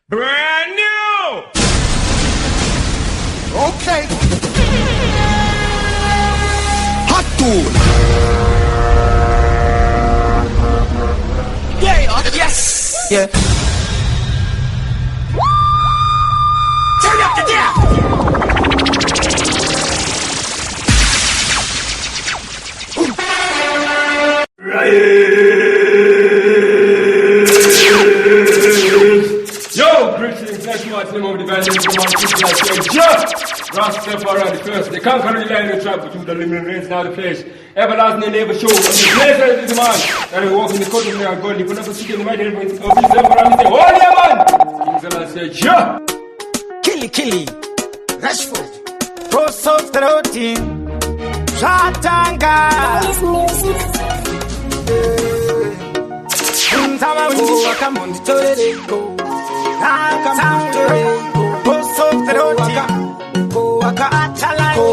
Brand new! Okay. Hot tool. Yeah, yes. Yeah. Turn up the death. Yo, greetings, let's watch them over the band and come on, people like say, just Rastafari the first. They can't carry the line and trap between the living rains now the place. Everlasting they never show. And the place that is the man. And we walk in the country and they are God. You can never see them right here. But it's going to be around and say, oh yeah, man. Kings and say, yeah. Killy. Rashford. Prosoft routine. Shatanga. Sama wingu wakamundi torereko.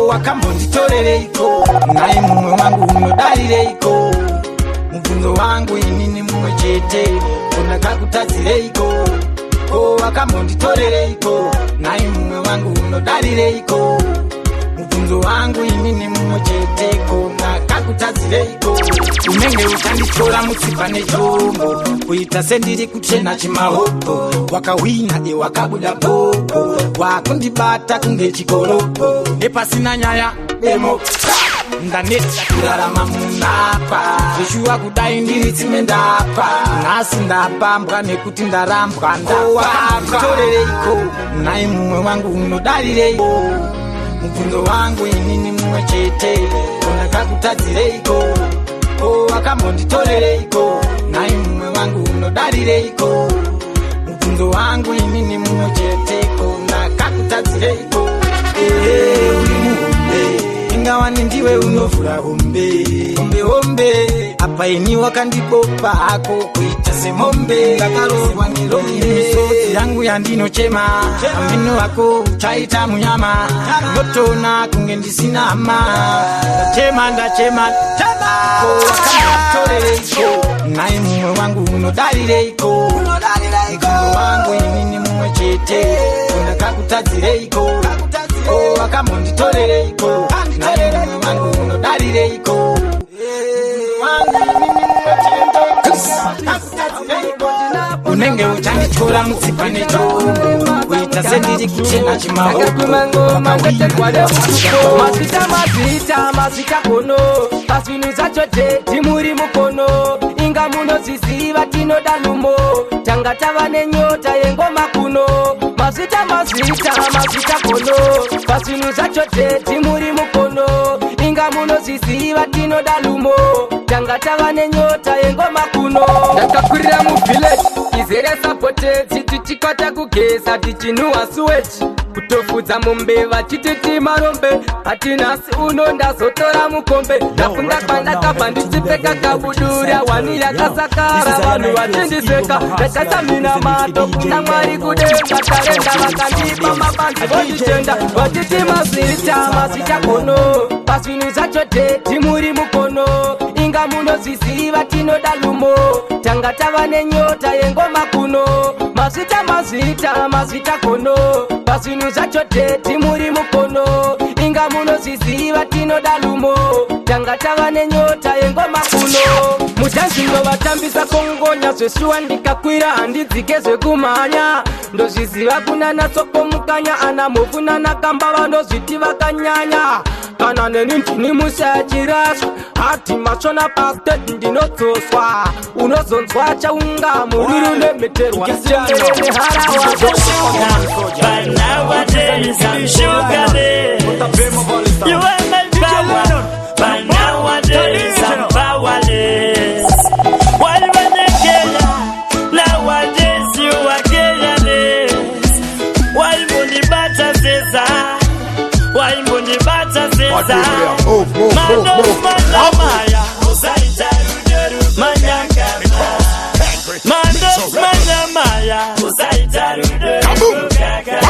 Wakamundi torereko. Nai mumwe wangu unodarireiko. Mubvunzo wangu inini mumwe chete. Unakakutadzireiko. Wakamundi torereko. Nai mumwe wangu unodarireiko. Mubvunzo wangu inini mumwe chete. Unakakutadzireiko. Unenge uchanditora mutsipa nechombo. Kuita sendiri kuchena chimahoko. Wakawina wakabuda popo. Wakundibata kunge chikoropo. Nepasina nyaya demo ndaneta kurarama munapa. Zvishua kudai ndiri tsime ndapa. Nhasi ndapambwa nekuti ndarambwa ndapa. Torereiko nai mumwe wangu unodarireiko. Mubvunzo wangu inini mumwe chete. Unakakutadzireiko. Wakamonditorereiko. Nai mumwe wangu unodarireiko. Mubvunzo wangu inini mumwe chete. Unakakutadzireiko. Uri muhombe. Ingawani ndiwe unovhura hombe. Hombe. Apa ini wakandibopa hako. Kuita semombe. Ngakaroswa ngeroki. Misodzi yangu yandinochema. Amino wako uchaita munyama. Ngotona kunge ndisina hama. Ndachema. Torereiko. Nai mumwe wangu unodarireiko. Mubvunzo wangu inini mumwe chete. Unakakutadzireiko. Wakamonditorereiko. Nai mumwe wangu unodarireiko. Unenge uchanditora mutsipa nechombo. Kuita sendiri kuchena chimahoko. Mazita kono. Pasvinu zacho teti muri mukono. Inga munoziziva tinoda lumo. Tanga tava nenyota yengoma kuno. Mazita kono. Pasvinu zacho teti muri mukono. Inga munoziziva tinoda lumo. Tanga tava nenyota yengoma kuno. Ndakakurira mu village. Izere supported. Tichikwata kugeza tichinua switch. Kutofudza mumbeva chititi marombe. Atinasi uno ndazotora mukombe. Ndafunda kwandakabva ndichipfeka kabudura. Wani yakasakara vanhu vachindiseka. Ndatasamina mato kuna Mwari kudenga. Tarenda vakandipa mabanzi vonditenda. Vachiti mazita kono. Pasvinu zvacho teti muri mukono. Inga munoziziva tinoda lumo. Tanga tava nenyota yengoma kuno. Mazita kono. Pasvinu zvacho teti muri mukono. Inga munoziziva tinoda lumo. Tanga tava nenyota yengoma kuno. Mutanzingo vatambisa kongonya. Zveshuwa ndikakwira handidzike zvekumhanya. Ndozviziva kunana soko mukanya. Ana movu nana kamba vanozviti vakanyanya. Kana neni ndini musachiraswa. Hati machona pasted ndinodzoswa. Unozonzwa chaunga mururu nemeterwa. Chemberene harawa. But nowadays I'm sugarless. You are my power. But nowadays I'm powerless. While when they kill nowadays you are careless. While money butter says while money butter says man of Manamaya. Man of Manamaya.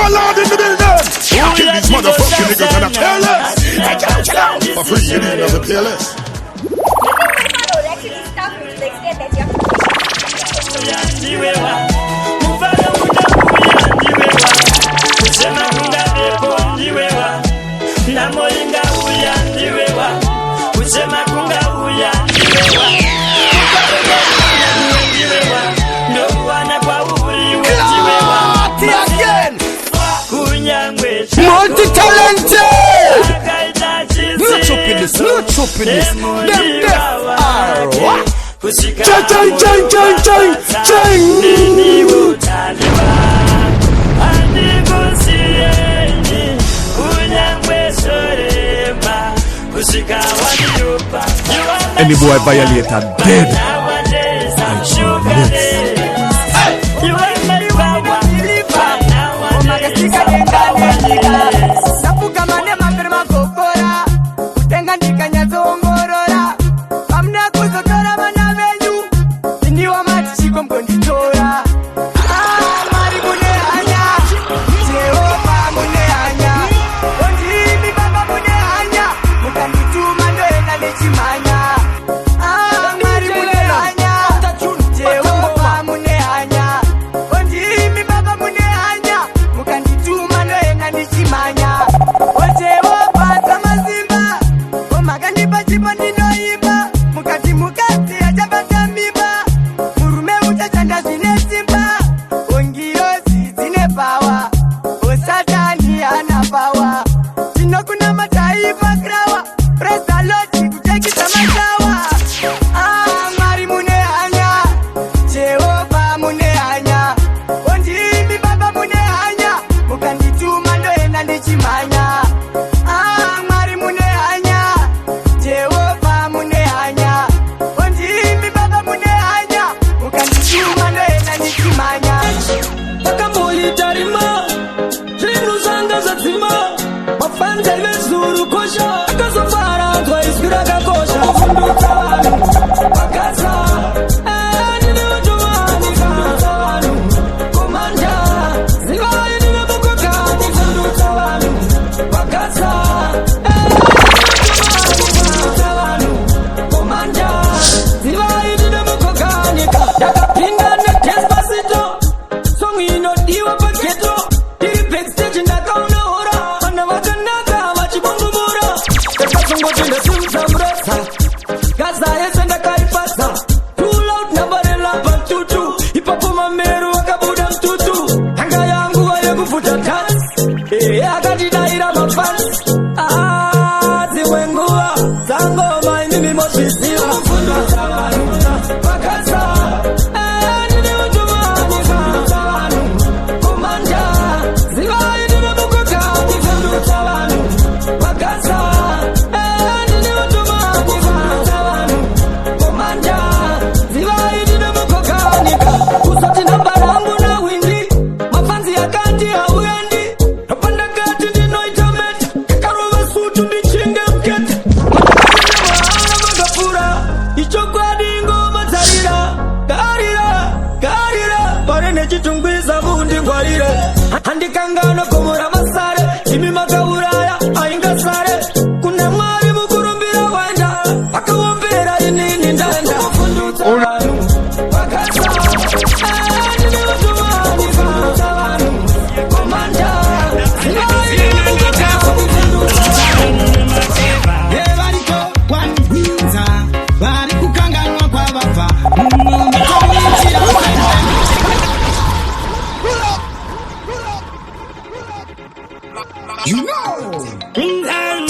All out in the building. Kill these motherfucking niggas and I careless. For free, you need another careless. Mufano muda stupidness. Them deaf are what? Any boy violate a dead.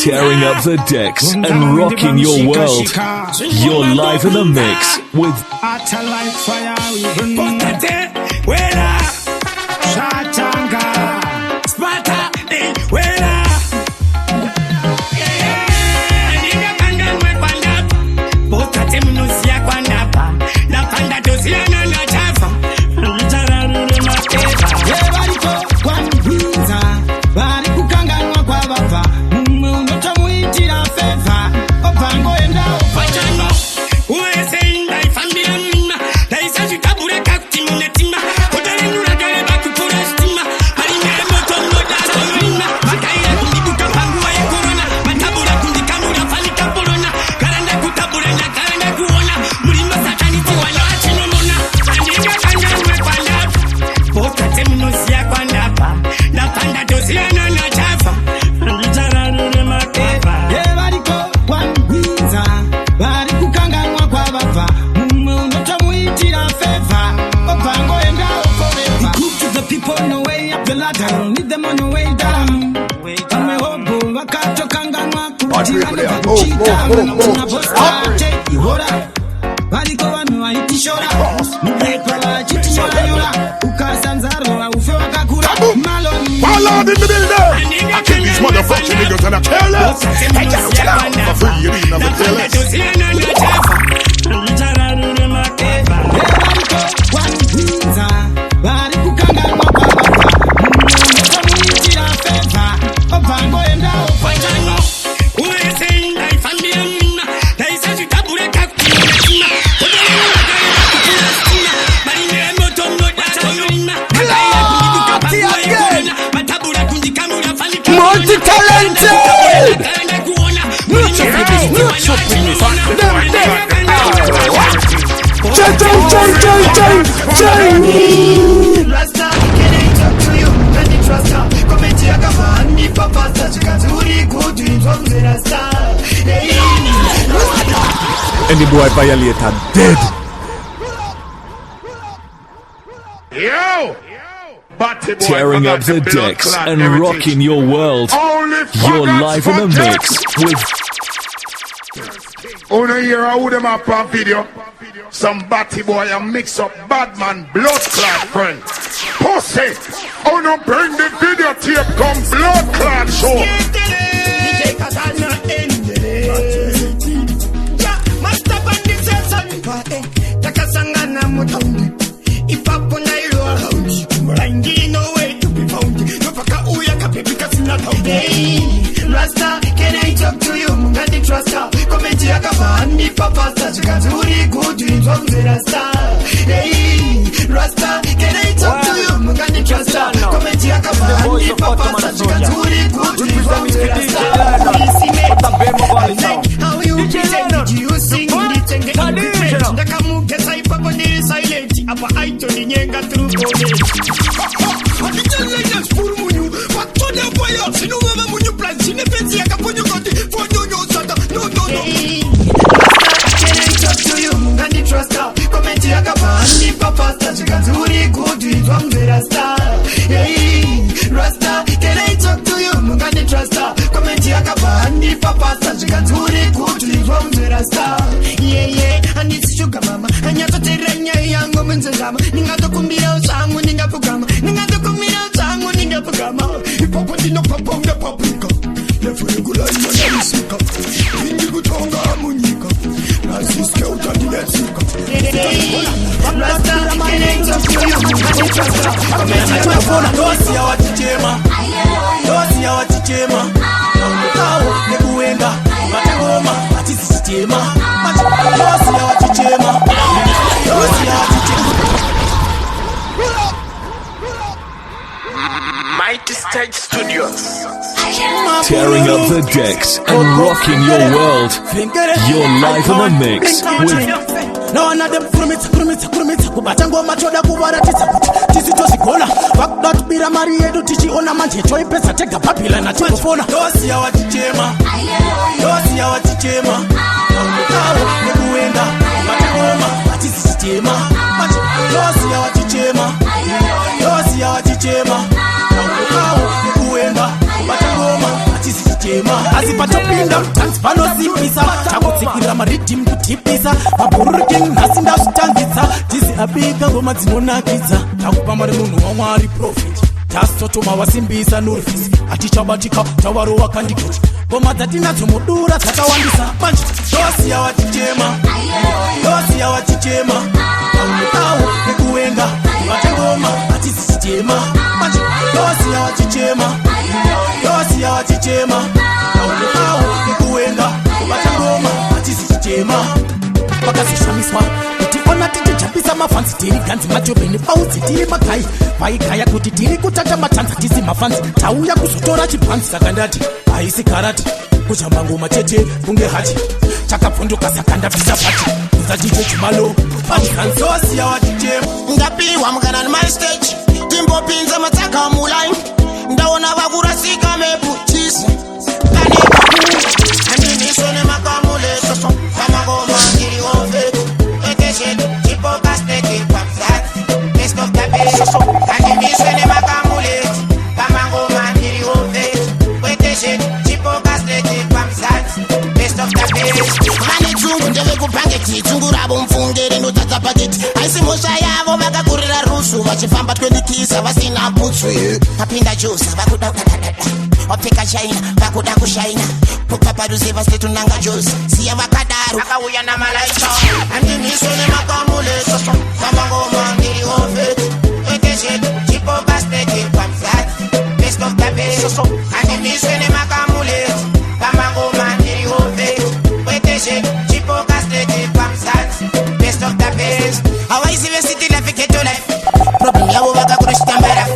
Tearing up the decks and rocking your world. You're live in the mix with Heartbreak with them. Ballad in the building. I kill these motherfucking niggas and I kill us. Kill them. For free, you need nothing to Multi-talented! Any boy violator dead. Yo! Tearing up the decks and rocking your world. You're live in the mix with. Only hear how them up on video. Some batty boy and mix up bad man blood clot friend. Pussy! Oh no, bring the videotape come blood clot show. Rasta, can I talk to you? Mungani trusta. Komenti yakavani papa sa chikazuri good dreams from the Rasta. Hey, Rasta, can I talk to you? Mungani trusta. Komenti yakavani papa sa chikazuri good dreams from the Rasta. How you pretend you sing it and get equipment. Ndakamuke saipa kondiri silent. Apa aito ni nyenga through code. Mighty Stage Studios. Tearing up the decks and rocking your world. You're live in the mix with. No one of them kurumita kubatango machoda kubaratisa tisitozigona vakudati bira mari yedu tichiona manje choipesa tega papila na tikofona dosi ya wachichema kawo nekuenda matangoma atisisitema dosi ya wachichema kawo nekuenda matangoma atisisitema azipatopinda tanzi panozipisa takutsikirira maridhimu kutipisa maburuking nasinda zvitangidza tizi abika ngoma dzinonakidza takupamba nemunhu wamwari profit tasotoma wasimbisa nurfis atichabatika tawaro wakandikoti ngoma dzatinadzo mudura dzakawandisa manje dosi ya wachichema awo nekuwenga vatengoma atisisitema manje dosi ya wachichema awo nekuwenga vatengoma atisisitema vakazishamiswa kuti ona tichitambisa mafanzi tiri ganzi majobheni baudzi tiri makai vaikaya kuti tiri kutata matanza tisi mafanzi tauya kuzotora chibhanzi saka ndati haisi karati kujamba ngoma chete kunge hachi takapfunduka saka ndabvisa pati uzaticho chimalo panikanzosi yawatichema ndapiwa mukana nemastage timbopinza matsaka mulaini ndaona vakurasika mepu chisi andiniswe nemakamulesoso kamangoma ngiri ove ekeshedu chipokasteke papsati best of the best andiniswe nemakamuleti kamangoma ngiri ove ekeshedu chipokasteke papsati Vasa vasina bootswe Papinda juice Vakuda Opeka China Vakuda kushaina Puka paruze vasetu nanga juice Siya vakadaru Akawuya na malaika Andi nisone makamule Kama ngoma ngiri ofe Ekeshe Chipo basteke Pamsat Best of the best Andi nisone makamule Kama ngoma ngiri ofe Ekeshe Chipo basteke Pamsat Best of the best Hawaii City life get to life Problem yabo bakakurishita mbera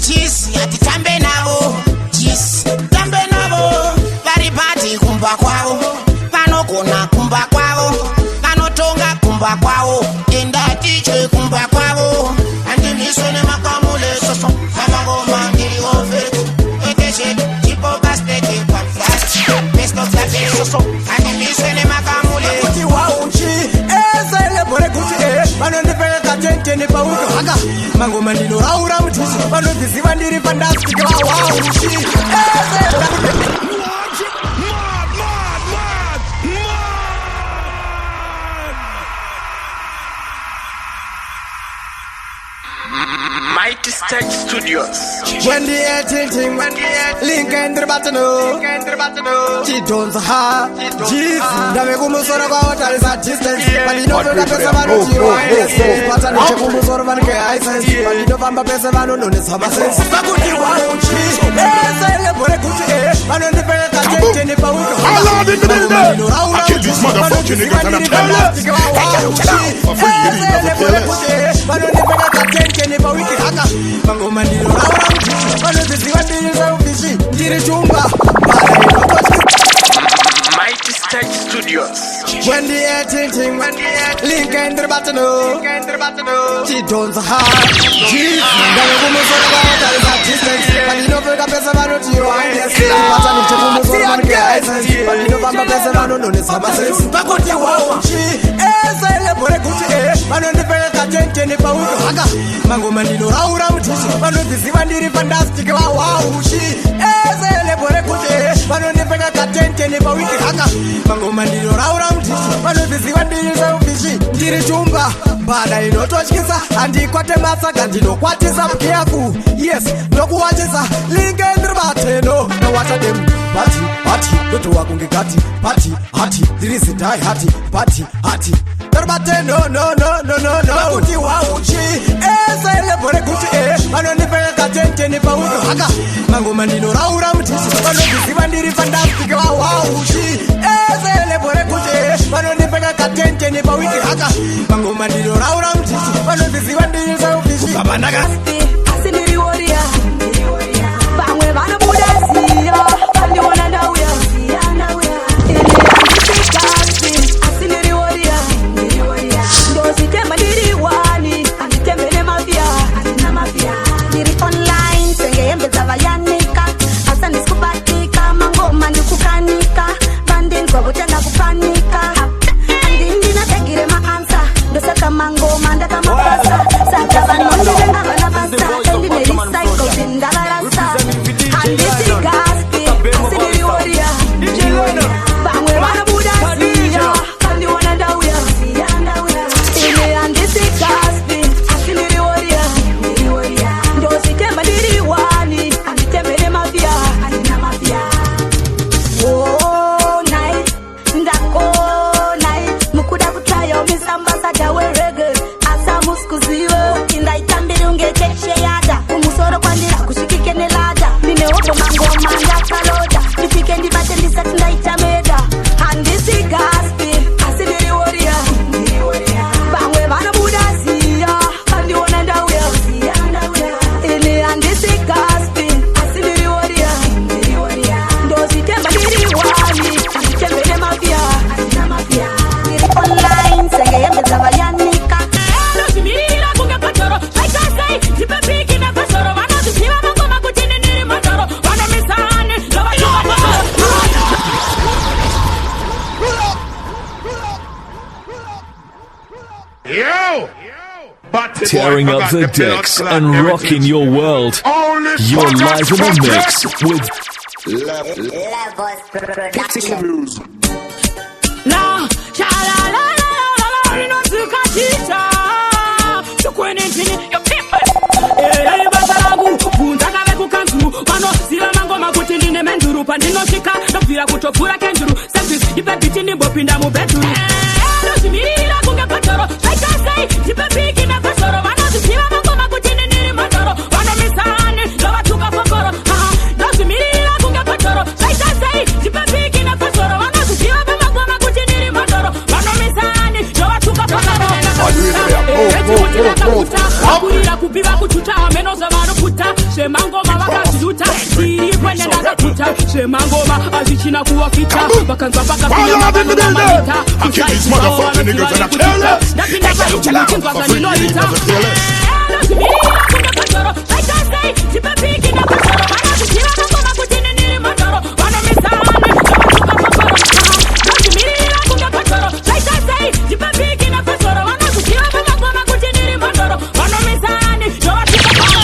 Cheese ati tambe nabo Cheese tambe nabo Vari party kumba kwao Pano kona kumba kwao Pano tonga kumba kwao Enda tiche kumba kwao Andi nisone makamule soso Kama ngoma ngiri ofe Ekeshe Chipo basteke kwa flash Best of the best soso Andi nisone makamule Kuti wauchi Ezele bore kuti Pano ndipega katente ni pauko haka Mangoma ndino raura mtusi Pano ndiziva ndiri fantastic wauchi Ezele Mighty Stage Studios. When the 18 Link and the Batano Chidon's ha Jeez Dame kumusora kwa water is a distance Palino veka pesa vano chiwa Patani chekumusora vano ke isense Palino vamba pesa vano nune sama sense Fakuti wauchi Ezele bore kuti Vano ndipega katente ni pauko Hello, the middle there. I kill this motherfucking nigga and I'm telling Ezele bore kuti Vano ndipega katente ni pauko haka Mangoma ndino raura Vano ziziwa ndiri za ufishi Ndiri chumba Mighty Stage Studios. When the 18 Link and the Batano Chidon's ha Jeez Dame kumusora kwa water is a distance Palino veka pesa vano chiwa Patani chekumusora vano ke isense Palino vamba pesa vano nune sama sense Pakuti wauchi Ezele bore kuti Vano ndipega katente ni pauko haka Mangoma ndino raura mtusi Vano ndiziva ndiri fantastic wauchi Ezele bore kuti Vano ndipega katente ni pauko haka Mangoma ndino raura mtusi Vano ndiziva ndiri za ufishi Ndiri chumba Bada inotochkisa Andikwate masaka ndinokwatisa mkiaku Yes, ndokuwachisa Linge ndribateno Nawata dem Party Doto wakunge gati Party There is a die Party Ndribateno No Kuti wauchi Ezele bore kuti Vano ndipega katente ni pauko haka Mangoma ndino raura mtisi Vano ndiziva ndiri fantastic wauchi Ezele bore kuti Vano ndipega katente ni pauko haka Mangoma ndino raura mtisi Vano ndiziva ndiri za ufishi Kabandaga Asiniri warrior Bangwe vana budasiya Kandi wana ndauya Asiniri warrior Ndozi temba ndiri wani Anditembele mafia Ndiri online Senge yembe zavayanika Asa niskubatika Mangoma ndikukanika Bandin kwa kutenda kupanika Andi nategire maansa Ndosaka mangoma ndaka mapasa Saka vanonde ndavana basa Endi neri psycho zindava rasa Andi sigaspi Asiniri warrior Bangwe vana budasiya Kandi wana ndauya Ine andi sigaspi Asiniri warrior Ndozi temba ndiri wani Anditembele mafia Oh night Ndako night Mukuda kutayo misambasa jawe reggae Asa muskuziwe Indaitambiri ungekeshe yada Umusoro kwandira kushikike nelada Nine obo mangoma ndakaloda Nifike ndibate ndisati ndaitameda Handisi gaspi Asiniri warrior Bangwe vana budasiya Kandi wana ndauya Ini handisi gaspi Asiniri warrior Ndozi temba ndiri wani Anditembele mafia Ndiri online Senge yembe zavayanika Ndozimirira kunge patoro Aikasai Zipepiki na pasoro Vano zikiva mangoma kutini niri matoro Vano misani Lava yuva Yo! Tearing up the decks and rocking your world. You're live in the mix with Now, sha-la-la-la-la-la-la, you know, to catch it up. So when it's in your people, kutopura kenjuru Selfies, jipe biti ni bopinda mu bedroom Rozimirira kunge patoro Kaikasei, jipe piki na kasoro Vano zisiva mangoma kutini niri mandoro Vano misani, lova tuka fokoro Rozimirira kunge patoro Kaikasei, jipe piki na kasoro Vano zisiva mangoma kutini niri mandoro Vano misani, lova tuka fokoro Akurira kupiva kuchuta Menoza vano puta Shemangoma wakaziluta Siri kwenye naza puta Shemangoma azichina kuwa kita Bakanza baka pia mabano na malita I kill these motherfucking niggas and I kill them. Napina kwa uchina kingwa za nilolita Rozimirira kunga katoro Kaikasei, jipe piki na kasoro Vano zisiva mangoma kutini niri mandoro Vano misani, lova tuka fokoro Rozimirira kunga katoro Kaikasei, jipe piki na kasoro Vano zisiva mangoma kutini niri mandoro Vano misani, lova tuka fokoro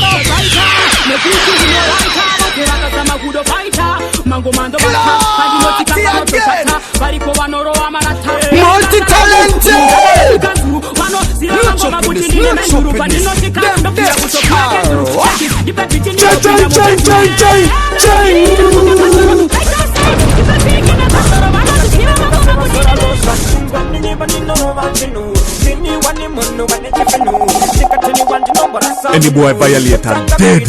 Mekuchu zino laita Wakiraka sama kudo fighter Mango mando bata Kandi notika kama toshata Bariko wanoro wa marata Multi-talented Wano zira mango mabuti nini menjuru Pani notika kando kia kutopia kenjuru Jipe biti ni opina mo Any boy violate and dead.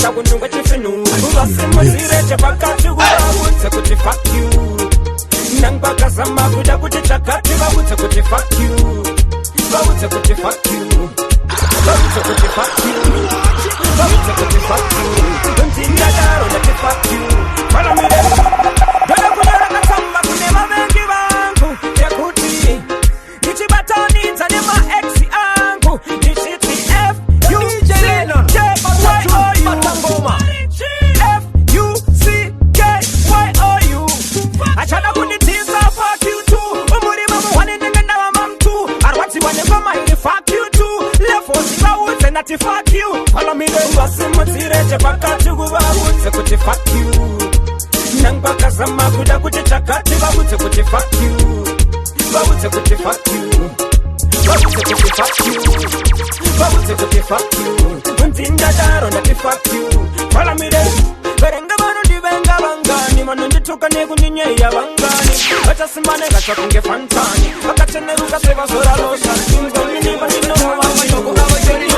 Fuck you, follow me then basimutire chepaka chugubabutse kuti fuck you Nangba sama kuda kuti chakati babutse kuti fuck you Babutse kuti fuck you Babutse kuti fuck you Babutse kuti fuck you Untinda daro ndati fuck you Follow me then Berenga manu dibenga bangani Manu ndituka nekunye ya bangani Bacha simane gacha kunge fantani Bakachene ruka seva sora losa Inga mini banino mama yoko kawa jeri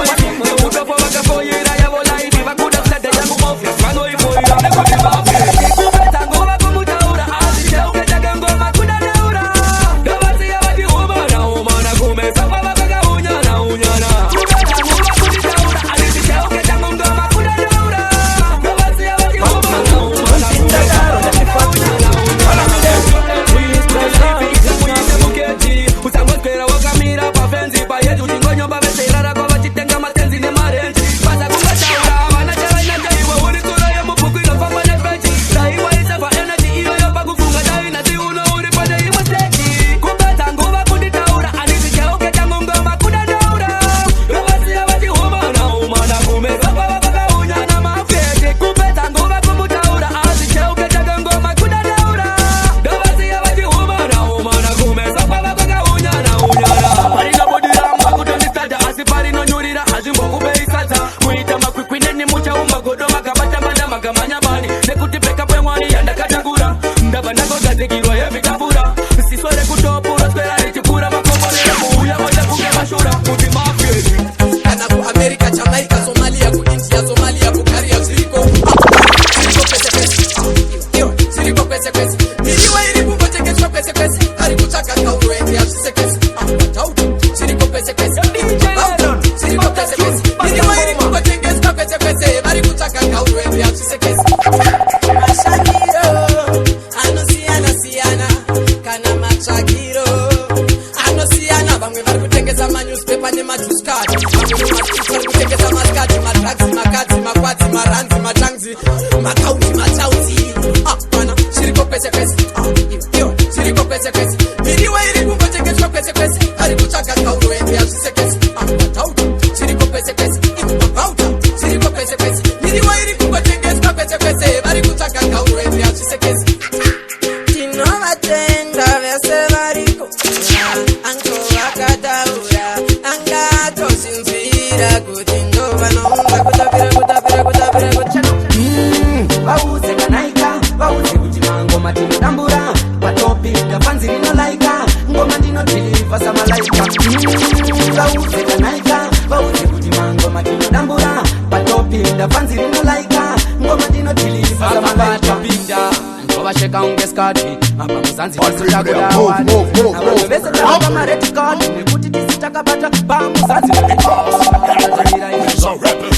washeka unge skati apa muzanzi tisitakuda awadi abantu vese tavaka mareti kadi nekuti tisitakabata pamuzanzi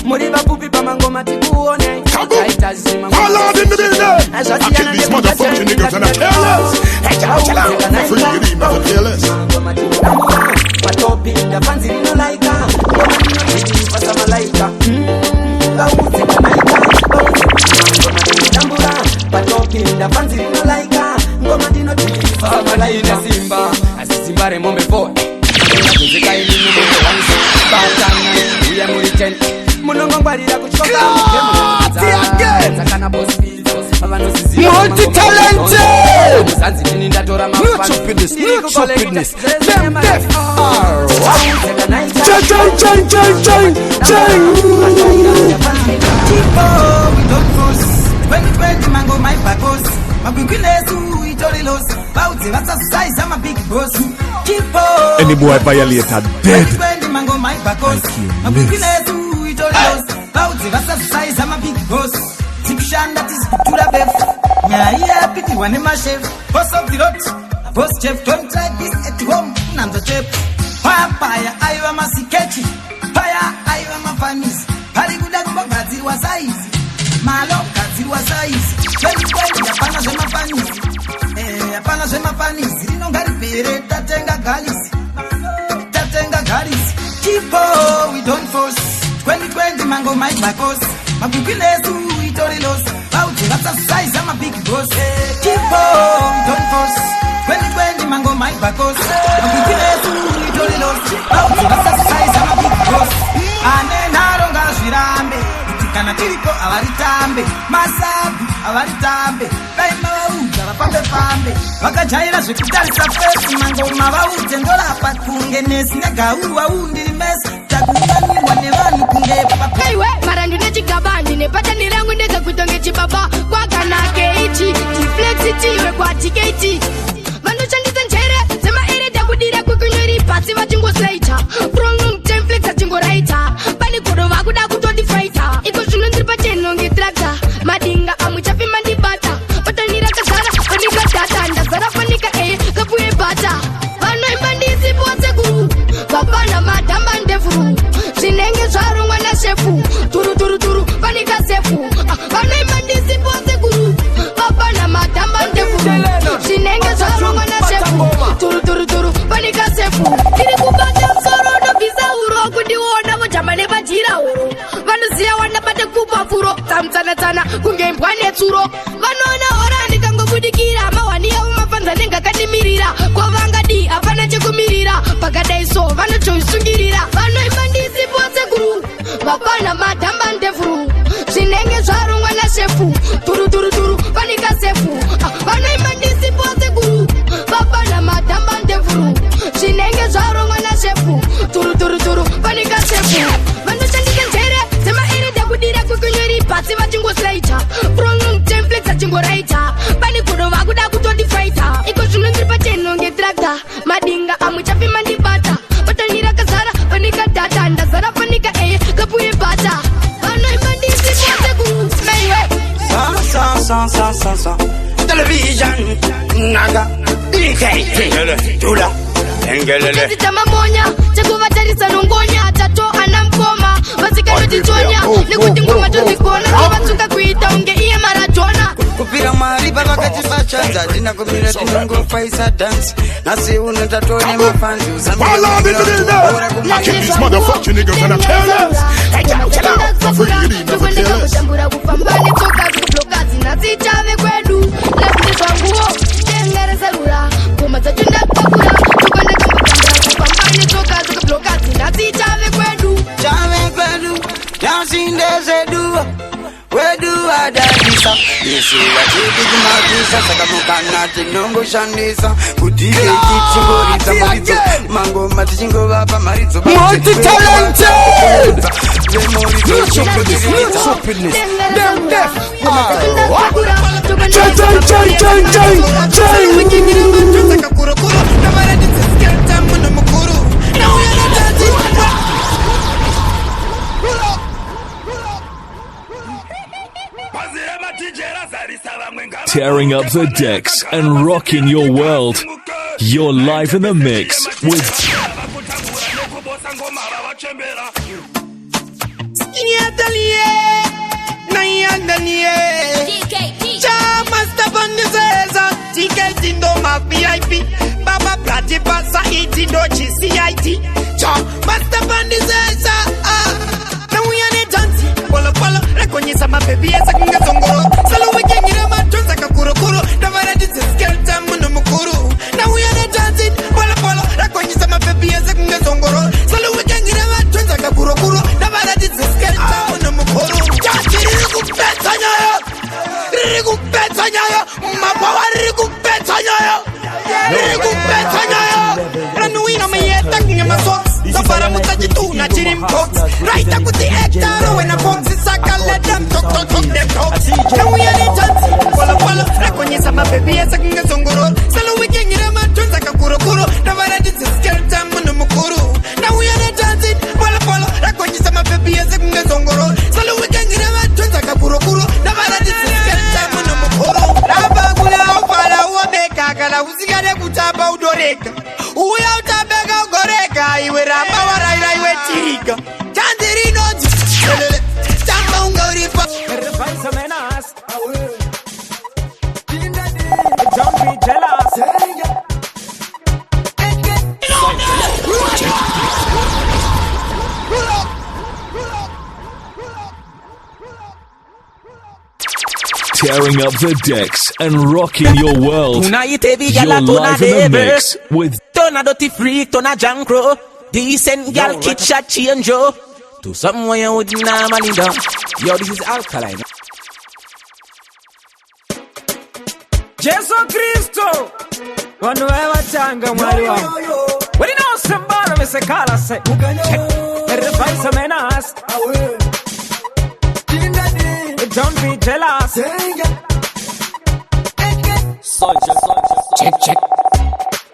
muri vapupi pamangoma tikuone taitazima kill these motherfucking niggas and I chill us. Matopi ndafanzi linolaika pasa malaika lauze kanaika tambura patopi ndafanzi linolaika ngoma dino pasa malaika simba asisimbare mombe fo nzika ili mombe wansi batana uya muri ten munongo ngwarira kuchoka zakana boss multi-talented! Stupidness. Them deaf. We don't force. 2020 mango my purpose. Mabukilesu itorilos. Bauti vasa size I'm a big boss. Keep on. Any boy violate are dead. 2020 mango my purpose. Mabukilesu itorilos. Bauti vasa size I'm a big boss. Tipshan that is to the best. Yeah, pity one in my chef. Boss of the lot. Boss chef, don't try this at home. None the chef. Fire, I am a siketchi. Fire, I am a fanis. Hariguda Gazil was size. Malo, Gazil was size. Very Yapana Zema fanis. Yapana Zema fanis. You don't got it, Tatenga Galis. Tatenga Galis. Keep we don't force. 2020 mango my boss. Mabukilesu itorilos. Bauti that's a size I'm a big boss. Keep don't force. 2020 mango my boss. Mabukilesu itorilos. Bauti that's a size I'm a big boss. Ane naronga shirambe. Itikana kiriko avaritambe. Masabu avaritambe. Daima wauja vapambe. Vakajaira zvekutarisa fesi mango mavauja ndola pakunge nesi negauru waundiri mesi. Heiwe marandi nechigabandi nepata nirangu ndekakutonge chibaba kwakanake ichi tiflexi chiwe kwa tiketi vanoshandisa njere dzemaereda kudira kwekunyori pasi vachingosleita prongong temflex achingoraita pane godo vakuda kutodifaita iko zvino ndiri pachenonge trakta madinga amuchafi mandibata patanira kazara fanika data ndazara fanika kapuye bata vanoimba ndisipotsekuru vapana madhamba ndefuru zvinenge zvarongwa nashefu turu panika sefu vanoimba ndisipose guru vapana madhamba ndefuru zvinenge zvarongwa nashefu turu panika sefu tiri kubata musoro nobvisa uro kundiona vojamba nepajira uro vanoziya wandabate kupa furo tsamutsanatsana kunge imbwa netsuro vanoona hora ndikangobudikira mahwani yavo mafanza nengakadimirira kwavangadi hapana chekumirira pakadaiso vanochoisungirira vanoimba ndisipose guru vapana madhamba ndefuru zvinenge zvarongwa nashefu turu panika sefu vanoimba ndisipose guru vapana madhamba ndefuru zvinenge zvarongwa nashefu turu panika sefu vanoshandisa njere dzemaereda kudira kwekunyori pasi vachingosleita prongong temflex achingoraita pane godo vakuda kutodifaita iko zvino ndiri pachenonge trakta madinga amuchafi mandibata patanira kazara panika data ndazara panika kapuye bata vanoimba ndisipose guru television naga DK Tula Engelele tamamonya chekuvatarisa nongonya tato anamkoma vasikanotichonya nekuti ngoma tozikona vavatsuka kuita unge iye maradona kupira mariba vakatibachanza tinakumira tinongofaisa dance nasi unotatone mafanzi kutambura kufambane tsoka zikublokazi nasi chave kwedu nekuti zvanguo tengerezerura ngoma dzacho ndakakura tukandakambotambura kufambane tsoka zikublokazi nasi chave kwedu yasindezeduwa wedu adadisa yesu vachidikumakisa saka mukana tinongoshandisa kuti ichichingorita maridzo mangoma tichingovapa maridzo multi-talented! Tearing up the decks and rocking your world. You're live in the mix with TK Ndoma VIP Baba Plati Pasa Iti Dochi CIT Cha Master Bandizesa Na uyane dansi Polo polo Rekonyesa mabebi Esa kunga zongoro Salo wekengira matonza kakurokuro Davara diziskelta muno mukuru Na uyane dansi Polo polo Rekonyesa mabebi Esa kunga zongoro Salo wekengira matonza kakurokuro Davara diziskelta muno mukuru Chachi rikupeta nyayo Rikupeta nyayo Mapawa rikupeta nyayo Rikupeta nyayo Ranuino me yeta kinga masok Safara mutaji tu na chirim box Right up with the hectare when a box is saka let them talk them talk Now we are in chancy Polo polo Rekonyesa mabebi Esa kinga zongoro Salo wekengira matunza kakurokuro Davara diziskelta muno mukuru Now we are in chancy Polo polo Rekonyesa mabebi Esa kinga zongoro Salo wekengira matunza kakurokuro Davara diziskelta muno mukuru Raba kula upala uwabeka Kala usigade kutaba udoreka Uya utabeka ugoreka Iwe raba waraira iwe chirika Chandiri noji Chamba unga uripa Refaisa menas Don't be jealous tearing up the decks and rocking your world. You're live in the mix with Tona dirty freak, tona jankro. Decent gal kid shot change yo. To somewhere you would normally do. Yo, this is Alkaline. Jesu Cristo Wanu ewa changa mwari wangu Wali na usembara mesekala se Refaisa menas Don't be jealous Check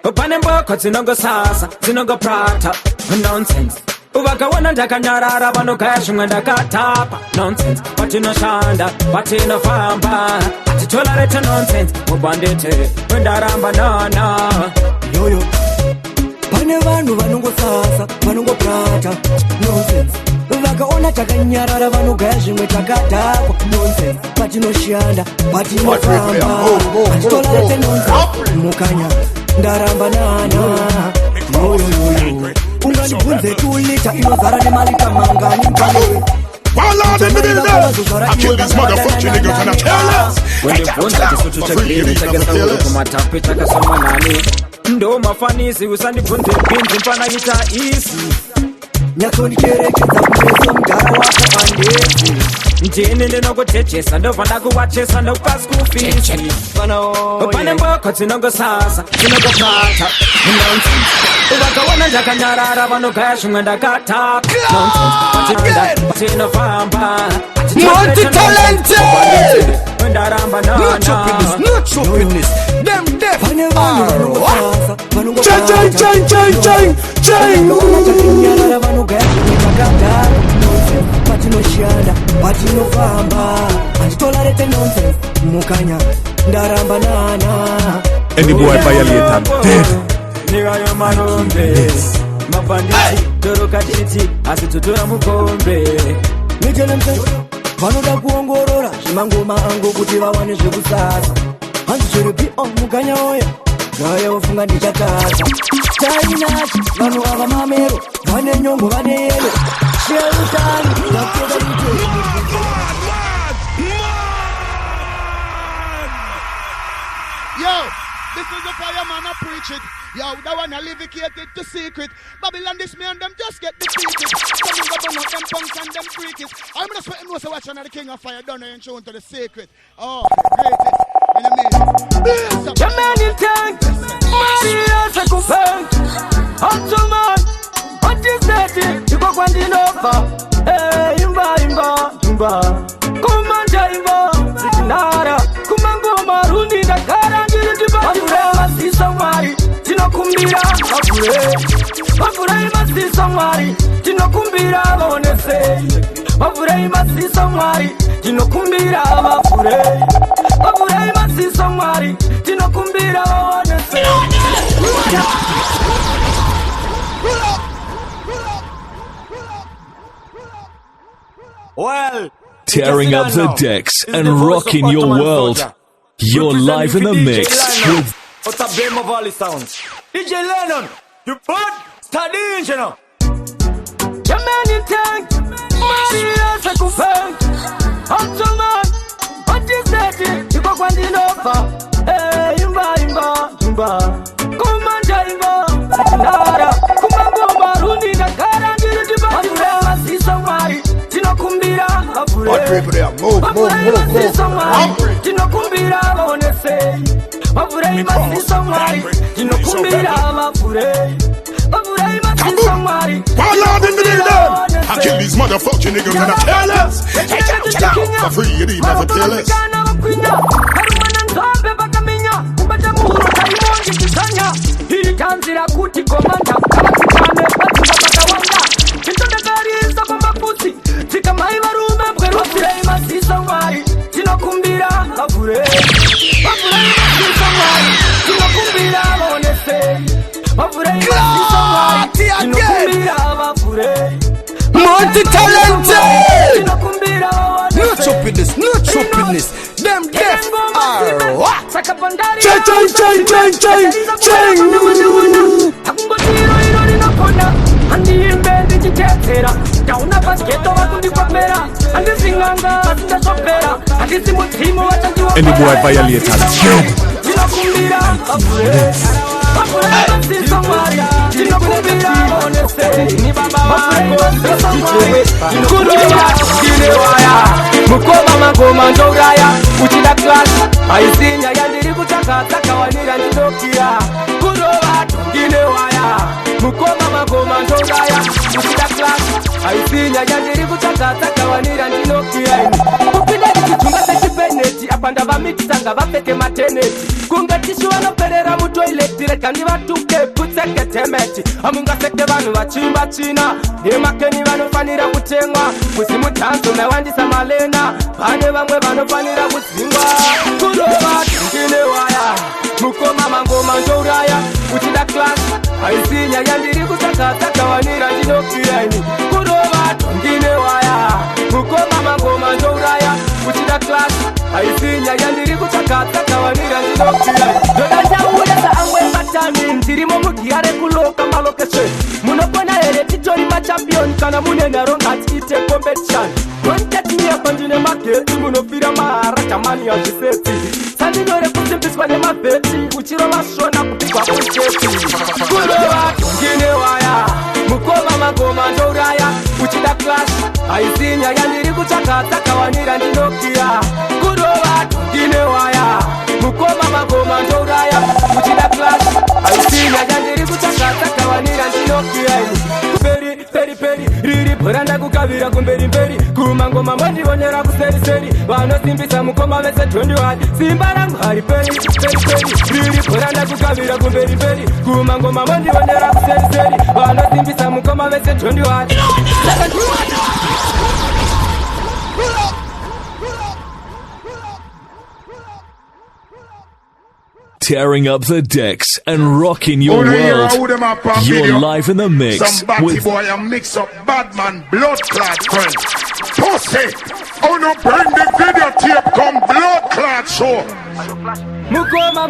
Upane mboko zinongo sasa Zinongo prata Nonsense Ubaka wana ndaka nyarara Bano kashi mwenda katapa Nonsense Patino shanda Patino famba Atitola rete nonsense Mubandete Wenda ramba nana Yoyo Pane vanu vanongo sasa Vanongo prata Nonsense Vakaona takanyarara vanogaya mwenda katapa Nonsense Patino shanda Patino famba Atitola rete nonsense Mukanya Ndaramba nana Yoyo Unganibunze tulita inozara ne malita mangani mkale Ballad in the building. I kill these motherfucking niggas and I tell us. When the bones are so to take a song, ndo mafanisi usandi punte pinti mpana ita isi Nyakoni kerekeza mwezo mgara wako andezi Njini ndino kuchechesa ndo vanda kuwachesa ndo pasku fisi Upane mboko zinongo sasa zinongo pata Nonsense Ubaka wana jaka nyarara vano kashi mwenda kata Nonsense Patino famba Multi-talented Wenda ramba nana No choppiness Them deaf Pane vanu vanongo sasa Vanongo Chain Nyarara vanogaya mwenda kata Nonsense Patino shanda Patino famba Antitola rete nonsense Mukanya Ndaramba nana Any boy violate dead. Nigga yo marombe Mapandisi Toroka chiti Asitutura mukombe Nijele mse Vanoda kuongorora Shimangoma angu kuti vawane zvekusasa Hanzi chiripi mukanya oya Gaya ufunga ndichakasa Chainachi Vanu ava mamero Vane nyongo vane yelo Sherutani Nakeda ite Yo, this is the fireman, I preach it. Yo, that one I levicated to secret. Babylon, this man, them just get defeated. Some of them burn up them punks and them freakies. I'm gonna sweat him, watch on the king of fire, done and shown to the secret. Oh, greatest. In a minute. The man in tank, Mario Sakupang, Ottoman, what is that? You go on the lover. Hey, imba. Kumanja imba, Sitinara, Kumango Maruni, the Karangiri, the Bafura, see somebody, Tinokumbira, Bafura, must see somebody, Tinokumbira, I wanna say, Bafura, must see somebody, Tinokumbira, Bafura. Tearing up the decks and rocking your world. You're live in the mix with Otabema Valley Sounds. DJ Lennon, you put studying, you know. Jamani tank, Maria Sakufang. Ottoman, what is that? You go on the offer. Hey, imba. Kumanja imba. Nara, kumagomba rundi na kara ndiru diba. Sisa mai, tinokumbira abure. What people there? Move. Sisa mai, tinokumbira onese. Abure sisa mai, tinokumbira abure. Fall out in the building! I kill these motherfucking niggas and I kill us! Check out! For free, you need never kill us! Tanzira kuti komanda kabatikane batinga bakawanda intondagariza bamapusi zikamai barume bwerusire masisa ngwari tinokumbira abure masisa ngwari tinokumbira bonese abure masisa ngwari tinokumbira abure multi-talented! No stupidness. Them deaf are what? Any boy violate us. Mukoma magoma ndoraya uchida class aisinya yandiri kutakataka wanira ndinokia kuroba tungine waya mukoma magoma ndoraya uchida class aisinya yandiri kutakataka wanira ndinokia kupinda kichunga sechipeneti apanda vamitanga vapeke mateneti kungatishu vanoperera mutoileti reka ndivatuke putseke temeti amungaseke vanhu vachimba china nemakeni vanofanira kutengwa kuzimutanzo mewandisa malena pane vamwe vanofanira kudzingwa kurova tungine waya mukoma mangoma ndouraya uchida class aisinya yandiri kutakataka wanira ndinokireni kurova tungine waya mukoma mangoma ndouraya uchida class aisinya yandiri kutakataka wanira ndinokireni dodachauya saangwe batani ndirimo mugiyare kuloka malokeshe munokona here titori machampion kana munenaro ngatiite competition kontetmia pandine mageti munofira mahara chamani yazviseti sandinore kusimbiswa nemabheti uchirova shona kupigwa kucheti kurova tungine waya mukoma magoma ndouraya uchida class aisinya yandiri kutakataka wanira ndinokia kurova tungine waya mukoma magoma ndouraya uchida class aisinya yandiri kutakataka wanira ndinokia peri riri poranda kukavira kumberi kumangoma mandivonera kuseriseri vanosimbisa mukoma vese 21 simba rangu hari peri riri poranda kukavira kumberi kumangoma mandivonera kuseriseri vanosimbisa mukoma vese 21 tearing up the decks and rocking your world. You're live in the mix some batty with boy and mix up Badman blood clot friend. Pussy! Oh no, bring the videotape come blood clot show. Mukoma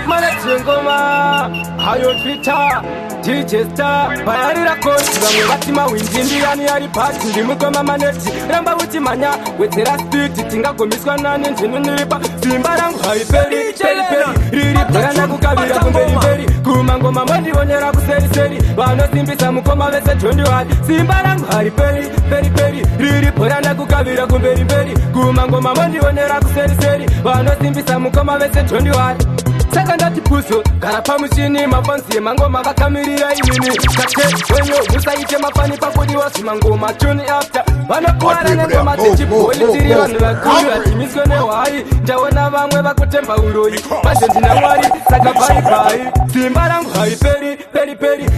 maneti ngoma hayo Twitter DJ Star bayarira kosi bamwe batima winjindiyani yari party ndi mukoma maneti ramba utimanya wetera street tingagomiswa nane njinu niripa simba rangu hari peri riri poranda kukavira kumberi kumangoma mandivonera kuseriseri vanosimbisa mukoma vese 21 simba rangu hari peri riri poranda kukavira kumberi kumangoma mandivonera kuseriseri vanosimbisa mukoma vese 21 saka ndati puso gara pamuchini mafansi emangoma vakamirira inini kate wenyo musaite mafani pakodiwa zvimangoma tuni after vanokuwara nengoma tichibholi tiri vanhu vakuru vatimiswe nehwai ndaona vamwe vakutemba uroyi manje ndina mwari saka bhai simba rangu hai peri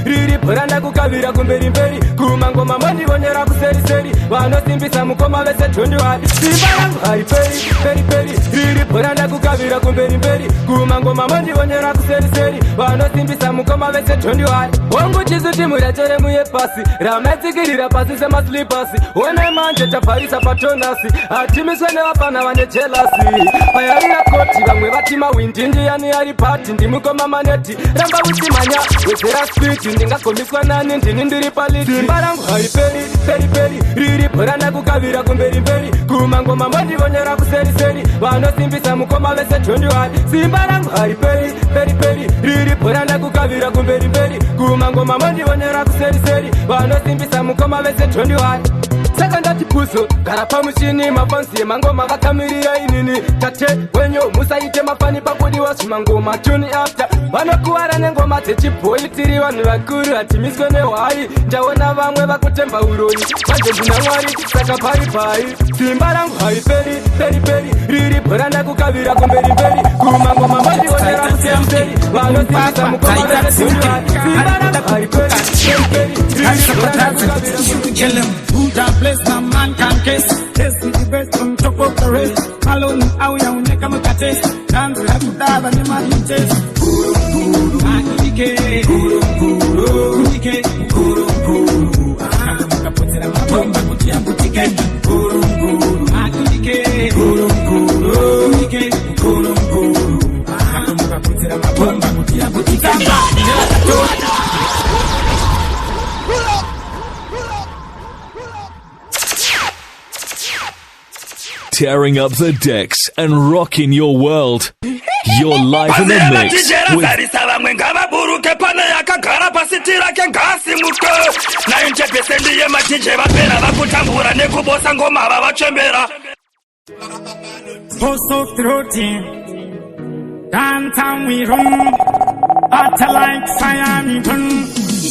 riri poranda kukavira kumberi kumangoma mandivonera kuseriseri vanosimbisa mukoma vese 21 simba rangu hai peri riri poranda kukavira kumberi mberi kumangoma mondionyera kuseri seri vanosimbisa mukoma vese tondiwari hongu chisuti murechere muye pasi ramatsikirira pasi semaslipasi one manje tabharisa patonasi hatimiswe nevapana vane jelasi payarira koti vamwe vati mawindi ndiyani ari pati ndimukoma maneti ramba usimanya wezera spiti ndingagomiswa nani ndini ndiri paliti simba rangu hariperi peri peri riri poranda kukavira kumberi mberi kumangoma mondionyera kuseri seri vanosimbisa mukoma vese tondiwari simba rangu hariperi peri peri riri poranda kukavira kumberi mberi kumangoma mondionyera kuseri seri vanosimbisa mukoma vese tondiwari saka ndati puso gara pamuchini mafansi emangoma vakamirira inini tate wenyo musaite mafani pakudiwa zvimangoma tuni after vanokuwara nengoma dzechibhoi tiri vanhu vakuru hatimiswe nehwai ndaona vamwe vakutemba uroni manje ndina mwari saka pari simba rangu hariperi peri peri riri poranda kukavira kumberi mberi kumangoma mondionera kusemseri vanosimbisa mukoma vese tondiwari simba rangu hariperi peri peri riri poranda kukavira Bless my man can kiss. Taste me the best on top of the rest. Malone, how ya uneka mukate. Dance like a dava ni marinches. Kuru kuru, akike. Kuru kuru, unike. Kuru kuru, akamukapotera mabomba kutia butike. Kuru kuru, akike. Kuru kuru, unike. Kuru kuru, akamukapotera mabomba kutia butike. Tearing up the decks and rocking your world. You're live in the mix with vamwe ngavaburuke pane yakagara pasitira kengasimuke 90% yematije vapera vakutambura nekubosa ngoma vavachembera Post throating downtown we run Ata like fire me burn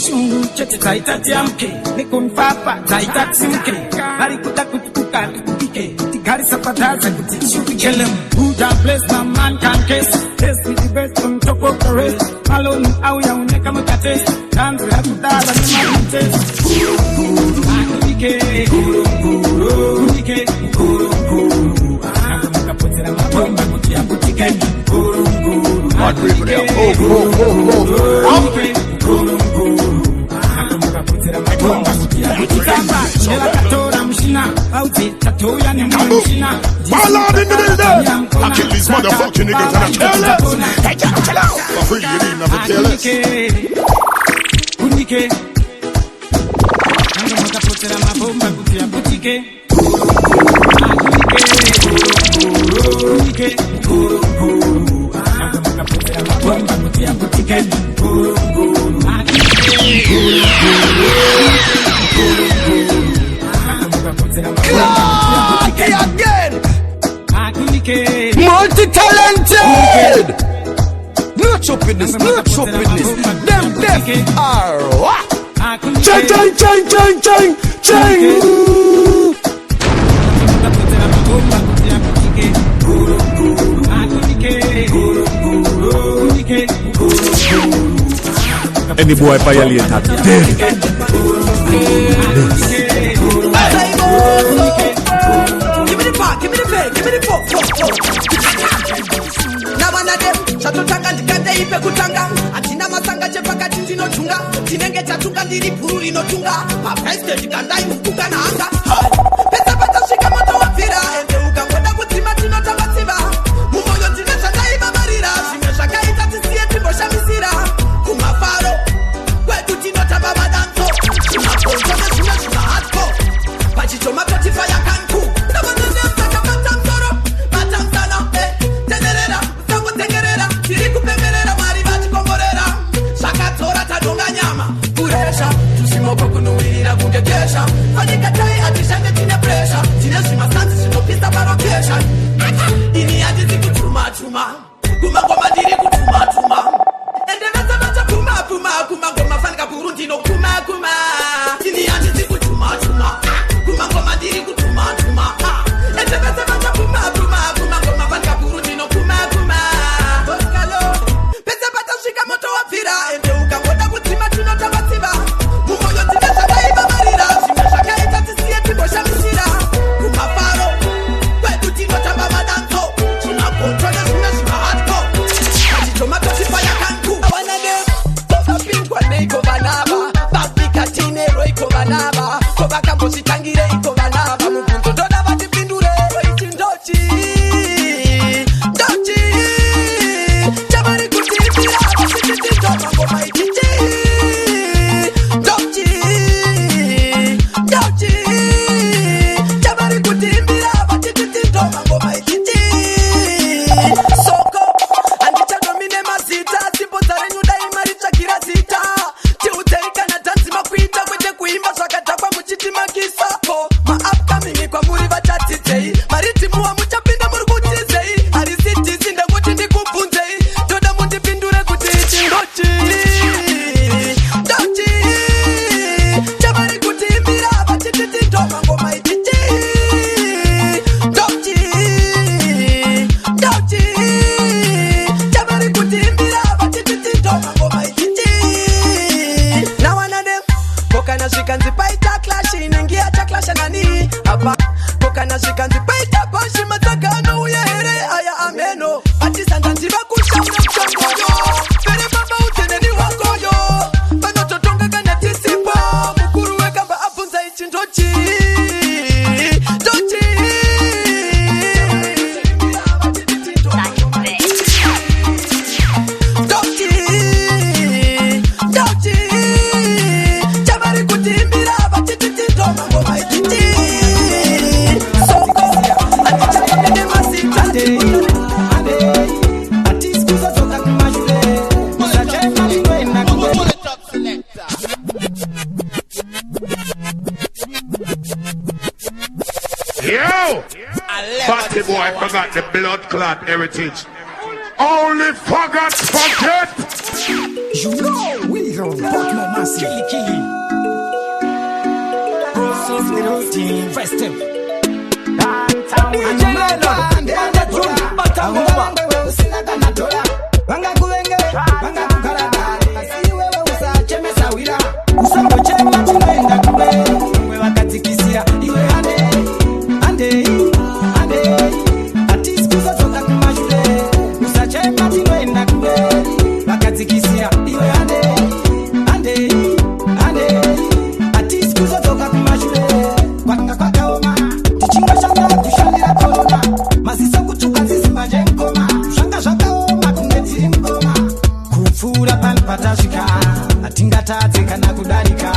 Shungu chete taita tiamke Nikun papa taita simke Hari kuta kutukuka kukike Tikari sapataza kutishuki Kill him Buddha bless my man can kiss Taste me the best on top of the rest Malone au ya uneka mukate Dance ya kutala ni marinches Kuru kuru akike Kuru kuru unike Kuru kuru akamukapotera mabomba kutia butike Kuru kuru akike Kuru kuru Kuru kuru akamukapotera mabomba kutia butike Shela katora mshina Auti tatoya ni mshina Ballad in the building. I kill these motherfucking niggas and I kill them. Hey, chill out. For free, you need never kill us. Unike. Nanga mukapotera mabomba kutia butike. Unike. Kuru kuru. Nanga mukapotera mabomba kutia butike. Kuru kuru. Again. Multi-talented. No choppiness. Them deaf are what? Chang. Any boy violate that dead. Give me the pop. Na wana dem, chatotanga ndikande ipe kutanga. Atina masanga chepaka tindino chunga. Tinenge chatunga ndiri puru inotunga. Pa president kandai mukunga na anga. Pesa shika moto wapira. Ende ukangoda kutima tino tabativa. Mumoyo tine chandai babarira. Shimesha kaita tisiye tibosha misira. Kumafaro. Kwetu tino tababa danto. Shimaponzo ne shima hardcore. Pachicho makoti fire kanku. Tusimoko kunuwira kukekesha Fanyika tai atishane tine pre boy forgot the blood clot heritage. Only forgot forget. You know we don't fuck no mercy. Killing. Process the routine. First step. Downtown. Banga kulenge, banga kukaragare. Asi wewe usache mesawira. Usambo chema tunaenda kule. Wewe wakati kisia iwe ande. Ati siku zotoka kumashule. Usache mati tunaenda kule. Wakati kisia iwe ande. Ati siku zotoka kumashule. Kwanga kwa kaoma. Tichinga shanga kushalira corona. Masisa kutuka zizima jenkoma. Shanga shaka oma kungetiri mkoma. Kufura pan patashika. Atinga tate kana kudarika.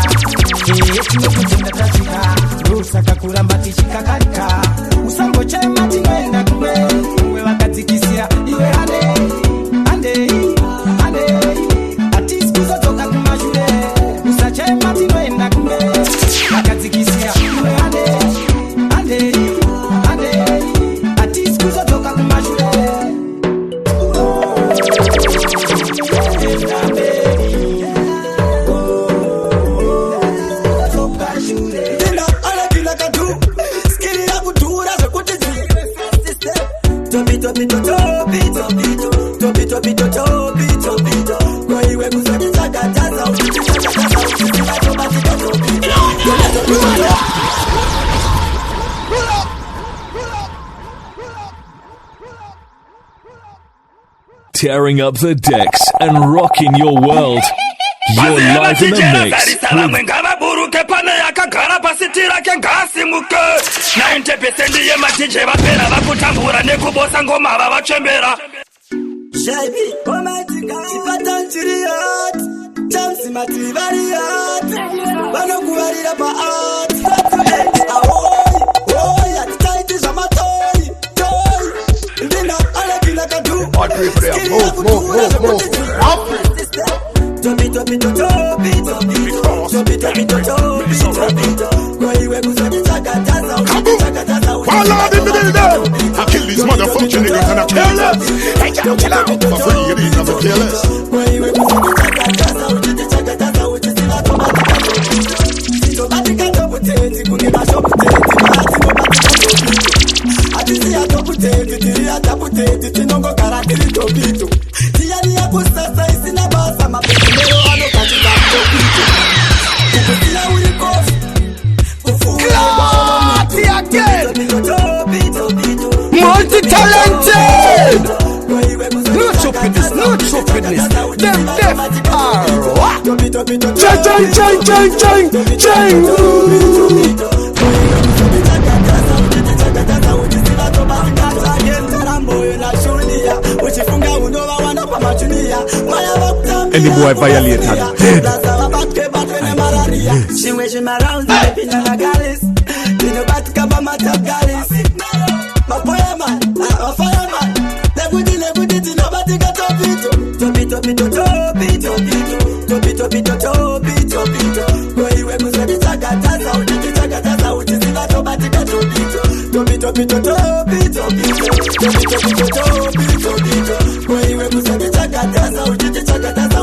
Tino kutinga tashika. Rusaka kuramba tichika karika. Usambo chema tinoenda kumwe. Uwe wakati kisia iwe ande. Ati siku zotoka kumashule. Usachema tinoenda kumwe. Wakati kisia iwe ande. Ati siku zotoka kumashule. Tearing up the decks and rocking your world. You're live in the mix. ngavaburuke pane yakagara pasitira kengasimuke 90% yematije vapera vakutambura nekubosa ngoma vavachembera Shaibi, romantica, chipata nchiriyat Chamsi mativariyat Vano kuvarira pa art Ahoy, atitaitizha matoi Toi, ndina alekina kadu Skiri ya kutura Topi Kwa iwe kuzoni chakataza Follow the middle there. I kill these motherfucking niggas and I kill them. Hey, kill them. For free, you need to kill us. Multi-talented. No choppiness, no choppiness. Them deaf are what? Chang. Any boy violated dead. She wishing my rounds, living on a galleys. You know, but come on, my top galleys. My fireman, my fireman. Nobody got up it. Topi. Go away, go so the chakataza, which is not nobody got up it. Topi. Go away, go so the chakataza,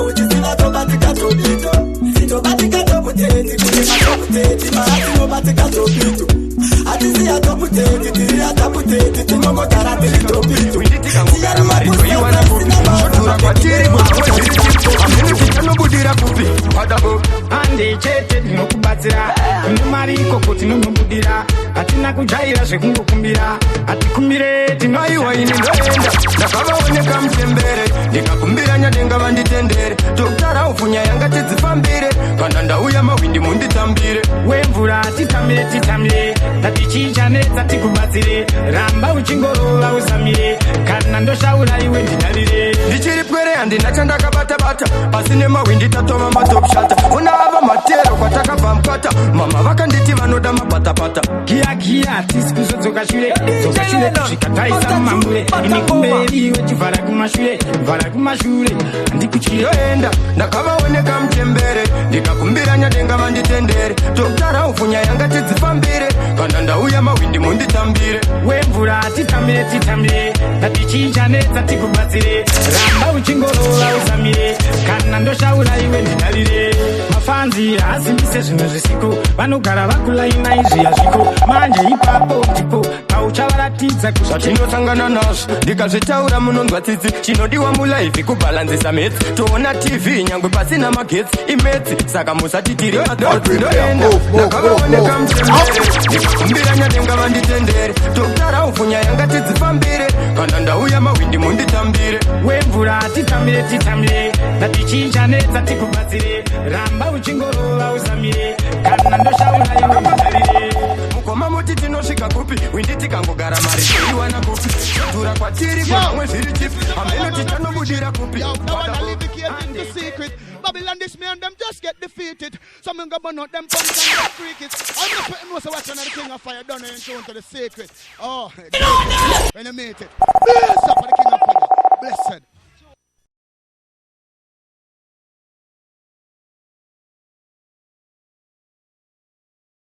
which is not nobody got up it. Nobody got up it. Nobody got up it. Atisi atoputeti, tiri ataputeti, timongo taratili topitu. Tiyari mapusi shotura kwa tiri amini kitano budira kupi Adabo Ande chete dinokubatsira Mariko kuti nunubudira Atina kujaira zvekungokumbira Atikumbire tinoiwa ini ndoenda Ndakavaoneka mtembere Ndikakumbira nyadenga vanditendere Doktara ufunya yanga tidzifambire Kana ndauya mawindi munditambire Wemvura titamire Tatichichanetsa tikubatsire Ramba uchingorova usamire Kana ndoshaura iwe ndinavire Ndichiri pwere handina chandakabata-bata Asi nemawindi tatova matop shata Una ava matero kwatakabva mkwata Mama vakanditi vano kunoda mapatapata Kia tisikuzo dzokashure kusvika taisa mamure ini kumberi wechivhara kumashure ndikuchiyoenda ndakavaoneka mutembere ndikakumbira nyadenga vanditendere tokutara ufunya yanga tidzifambire kana ndauya mawindi munditambire wemvura titambire ndatichinjanedza tikubatsire ramba uchingorora uzamire kana ndoshaura iwe ndidavire mafanzi asimbise zvimwe zvisiku vanogara vakulaina izvi yazviko manje ipapo ndipo pauchavaratidza zvatinosangana nazvo ndikazvitaura munonzwa tsitsi chinodiwa mulaifi kubhalanzisa metsi toona tv nyangwe pasina magetsi imetsi saka musati tiri madotsindoenda ndakavaoneka mutembere ndikakumbira nyadenga vanditendere tokutara ufunya yanga tidzifambire kana ndauya mawindi munditambire wemvura titambire ndatichinjanedza tikubatsire ramba uchingorova uzamire kana ndoshaura iwe ndidavire mukoma muti tinosvika kupi windi tikangogara mari toiwana kupi dhura kwatiri kwamwe zviri chipi hameno tichanobudira kupi Babylon, this me and them just get defeated. Some of them burn out them punks and them freakies. I'm just putting most of watching the King of Fire down and show to the secret. Oh, when you meet it. Bless up for the King of Fire. Blessed.